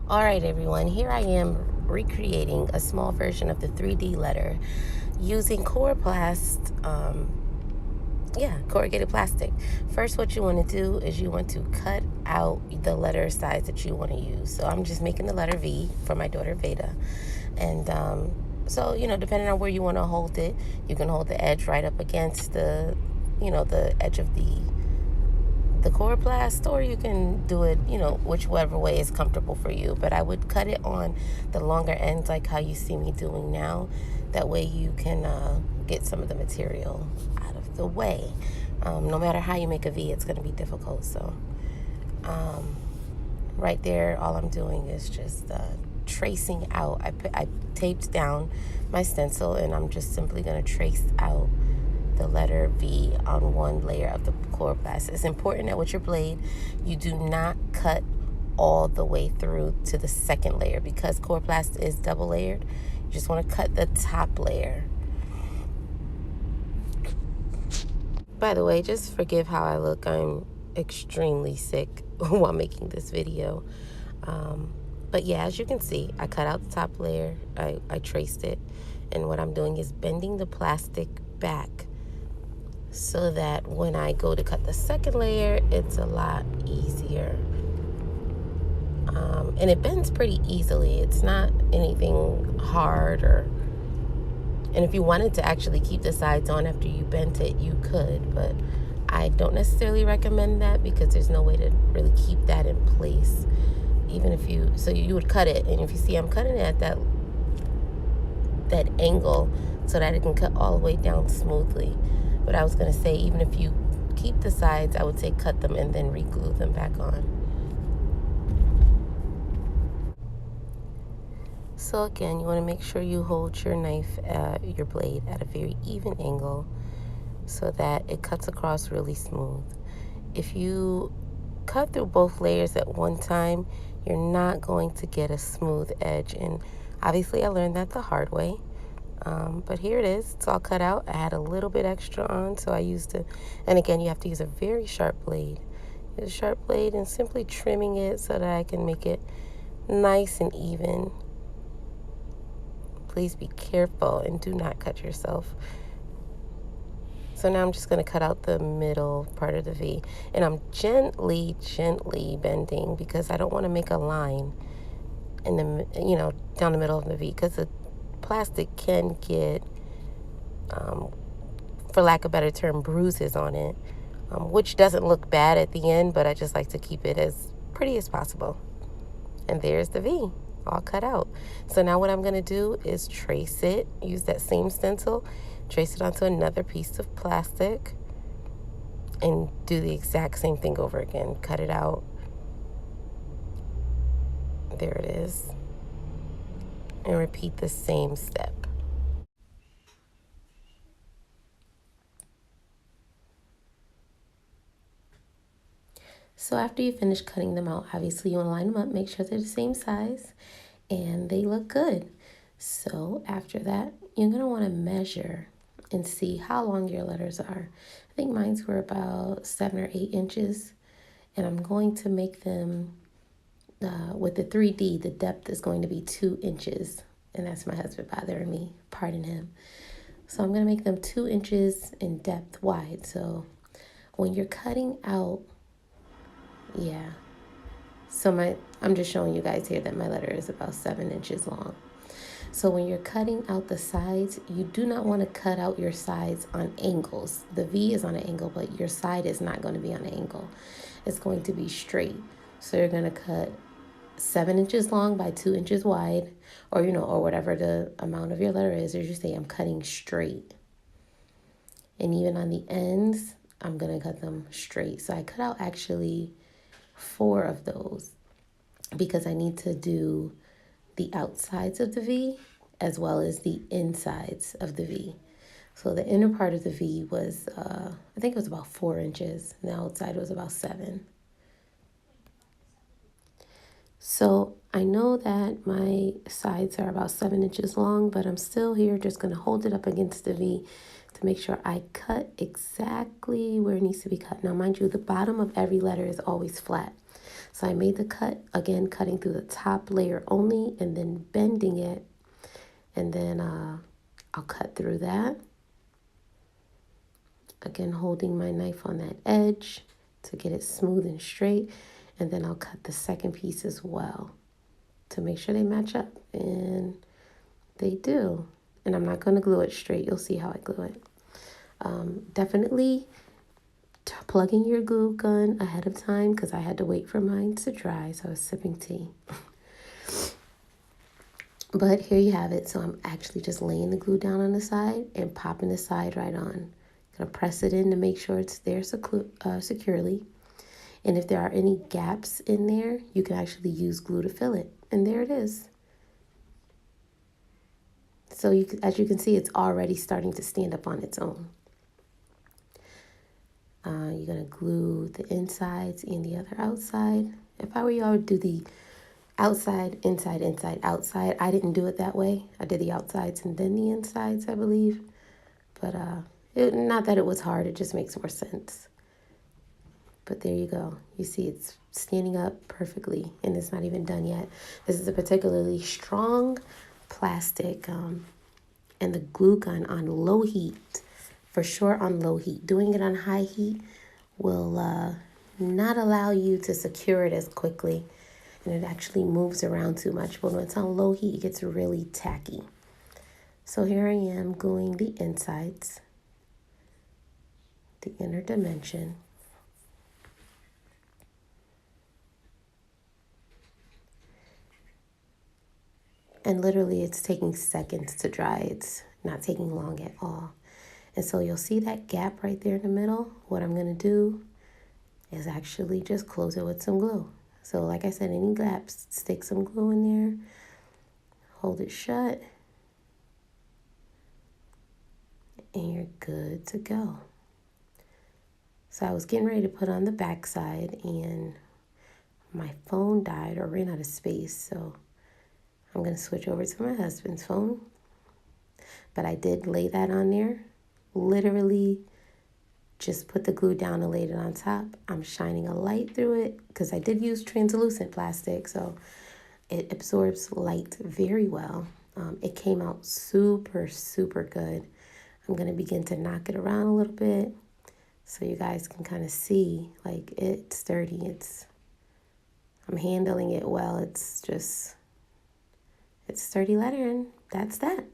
All right, everyone, here I am recreating a small version of the 3D letter using Coroplast, corrugated plastic. First, what you want to do is you want to cut out the letter size that you want to use. So I'm just making the letter V for my daughter Veda. And depending on where you want to hold it, you can hold the edge right up against the edge of the Coroplast, or you can do it, whichever way is comfortable for you. But I would cut it on the longer ends, like how you see me doing now. That way you can get some of the material out of the way. No matter how you make a V, it's going to be difficult. So right there, all I'm doing is just tracing out. I taped down my stencil, and I'm just simply going to trace out the letter V on one layer of the Coroplast. It's important that with your blade, you do not cut all the way through to the second layer, because Coroplast is double layered. You just want to cut the top layer. By the way, just forgive how I look. I'm extremely sick while making this video. But yeah, as you can see, I cut out the top layer. I traced it. And what I'm doing is bending the plastic back so that when I go to cut the second layer, it's a lot easier. And it bends pretty easily. It's not anything hard and if you wanted to actually keep the sides on after you bent it, you could, but I don't necessarily recommend that because there's no way to really keep that in place. Even if you would cut it, and if you see I'm cutting it at that angle so that it can cut all the way down smoothly. But I was going to say, even if you keep the sides, I would say cut them and then re-glue them back on. So again, you want to make sure you hold your your blade at a very even angle so that it cuts across really smooth. If you cut through both layers at one time, you're not going to get a smooth edge. And obviously I learned that the hard way. But here it is. It's all cut out. I had a little bit extra on, so I used it. And again, you have to use a very sharp blade. Use a sharp blade and simply trimming it so that I can make it nice and even. Please be careful and do not cut yourself. So now I'm just going to cut out the middle part of the V. And I'm gently bending because I don't want to make a line in the, down the middle of the V, because the plastic can get, for lack of a better term, bruises on it, which doesn't look bad at the end, but I just like to keep it as pretty as possible. And there's the V, all cut out. So now what I'm going to do is trace it, use that same stencil, trace it onto another piece of plastic, and do the exact same thing over again. Cut it out. There it is. And repeat the same step. So after you finish cutting them out, obviously you want to line them up, make sure they're the same size, and they look good. So after that, you're going to want to measure and see how long your letters are. I think mine's were about 7 or 8 inches, and I'm going to make them with the 3D, the depth is going to be 2 inches, and that's my husband bothering me, pardon him. So I'm going to make them 2 inches in depth wide. So when you're cutting out, I'm just showing you guys here that my letter is about 7 inches long. So when you're cutting out the sides, you do not want to cut out your sides on angles. The V is on an angle, but your side is not going to be on an angle. It's going to be straight. So you're going to cut 7 inches long by 2 inches wide, or whatever the amount of your letter is, or just say I'm cutting straight. And even on the ends, I'm going to cut them straight. So I cut out actually 4 of those because I need to do the outsides of the V as well as the insides of the V. So the inner part of the V was, I think it was about 4 inches, and the outside was about 7. So I know that my sides are about 7 inches long, but I'm still here just going to hold it up against the V to make sure I cut exactly where it needs to be cut. Now, mind you, the bottom of every letter is always flat. So I made the cut, again, cutting through the top layer only and then bending it. And then I'll cut through that. Again, holding my knife on that edge to get it smooth and straight. And then I'll cut the second piece as well to make sure they match up. And they do. And I'm not going to glue it straight. You'll see how I glue it. Definitely plug in your glue gun ahead of time because I had to wait for mine to dry. So I was sipping tea. But here you have it. So I'm actually just laying the glue down on the side and popping the side right on. Gonna press it in to make sure it's there securely. And if there are any gaps in there, you can actually use glue to fill it. And there it is. So as you can see, it's already starting to stand up on its own. You're gonna glue the insides and the other outside. If I were you, I would do the outside, inside, inside, outside. I didn't do it that way. I did the outsides and then the insides, I believe. But not that it was hard, it just makes more sense. But there you go. You see it's standing up perfectly and it's not even done yet. This is a particularly strong plastic and the glue gun on low heat, for sure on low heat. Doing it on high heat will not allow you to secure it as quickly and it actually moves around too much. But when it's on low heat, it gets really tacky. So here I am gluing the insides, the inner dimension. And literally it's taking seconds to dry. It's not taking long at all. And so you'll see that gap right there in the middle. What I'm going to do is actually just close it with some glue. So like I said, any gaps, stick some glue in there, hold it shut, and you're good to go. So I was getting ready to put on the back side and my phone died or ran out of space. So I'm going to switch over to my husband's phone. But I did lay that on there. Literally just put the glue down and laid it on top. I'm shining a light through it because I did use translucent plastic. So it absorbs light very well. It came out super, super good. I'm going to begin to knock it around a little bit so you guys can kind of see like it's sturdy. I'm handling it well. It's sturdy letter and that's that.